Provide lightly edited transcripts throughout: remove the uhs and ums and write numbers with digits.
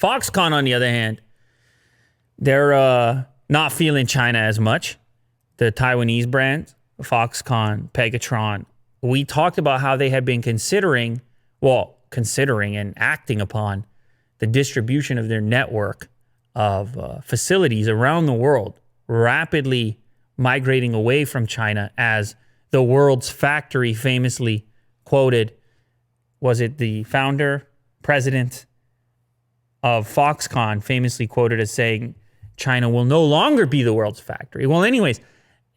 Foxconn, on the other hand, they're not feeling China as much. The Taiwanese brand, Foxconn, Pegatron. We talked about how they had been considering and acting upon the distribution of their network of facilities around the world, rapidly migrating away from China, as the world's factory famously quoted. Was it the founder, president of Foxconn, famously quoted as saying, China will no longer be the world's factory? Well, anyways,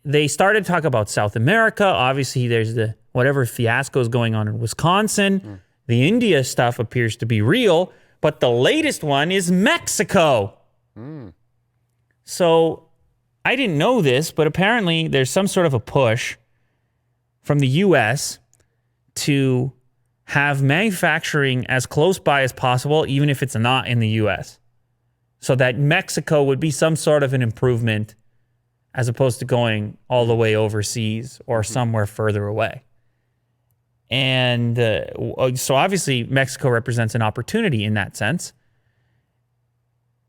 they started to talk about South America. Obviously, there's the whatever fiasco is going on in Wisconsin. The India stuff appears to be real, but the latest one is Mexico. So I didn't know this, but apparently there's some sort of a push from the U.S. to have manufacturing as close by as possible, even if it's not in the U.S., so that Mexico would be some sort of an improvement as opposed to going all the way overseas or somewhere further away. And so obviously Mexico represents an opportunity in that sense.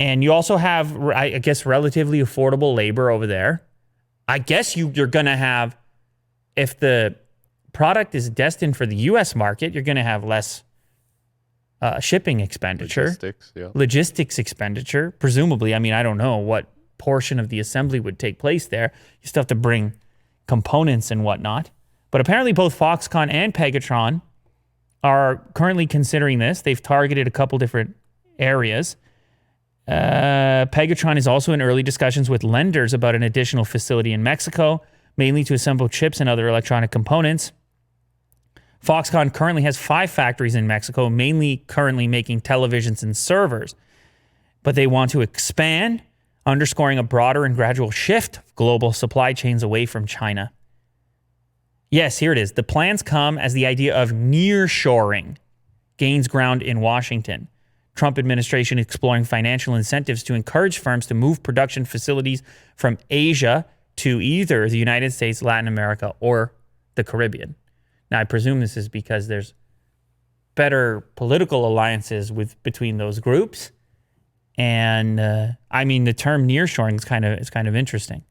And you also have, I guess, relatively affordable labor over there. I guess you're going to have, if the product is destined for the U.S. market, you're going to have less shipping expenditure. Logistics expenditure, presumably. I mean, I don't know what portion of the assembly would take place there. You still have to bring components and whatnot. But apparently both Foxconn and Pegatron are currently considering this. They've targeted a couple different areas. Pegatron is also in early discussions with lenders about an additional facility in Mexico, mainly to assemble chips and other electronic components. Foxconn currently has 5 factories in Mexico, mainly currently making televisions and servers. But they want to expand, underscoring a broader and gradual shift of global supply chains away from China. Yes, here it is. The plans come as the idea of nearshoring gains ground in Washington. Trump administration exploring financial incentives to encourage firms to move production facilities from Asia to either the United States, Latin America, or the Caribbean. Now, I presume this is because there's better political alliances between those groups. And I mean, the term nearshoring is kind of interesting.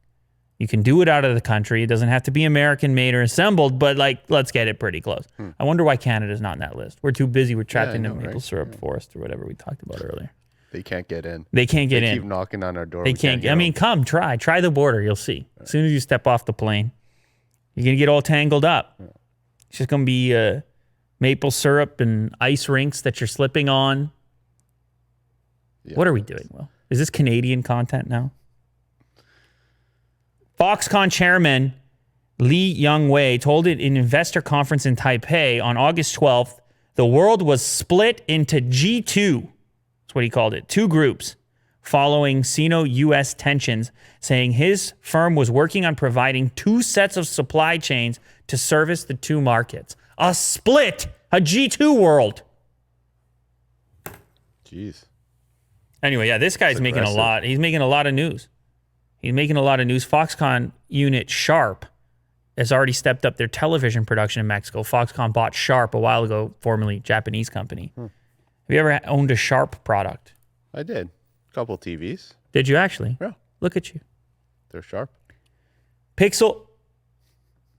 You can do it out of the country. It doesn't have to be American made or assembled, but let's get it pretty close. I wonder why Canada's not in that list. We're too busy. We're trapped in the maple syrup forest or whatever we talked about earlier. They can't get in. They can't get in. They keep knocking on our door. They can't. I mean, come try the border. You'll see. As soon as you step off the plane, you're gonna get all tangled up. It's just gonna be maple syrup and ice rinks that you're slipping on. Yeah, what are we doing, Will? Is this Canadian content now? Foxconn chairman Lee Young-wei told it in an investor conference in Taipei on August 12th, the world was split into G2. That's what he called it. 2 groups following Sino-US tensions, saying his firm was working on providing 2 sets of supply chains to service the 2 markets. A split, a G2 world. Jeez. Anyway, yeah, this guy's making a lot. He's making a lot of news. He's making a lot of news. Foxconn unit Sharp has already stepped up their television production in Mexico. Foxconn bought Sharp a while ago, formerly Japanese company. Have you ever owned a Sharp product? I did. A couple TVs. Did you actually? Yeah. Look at you. They're Sharp. Pixel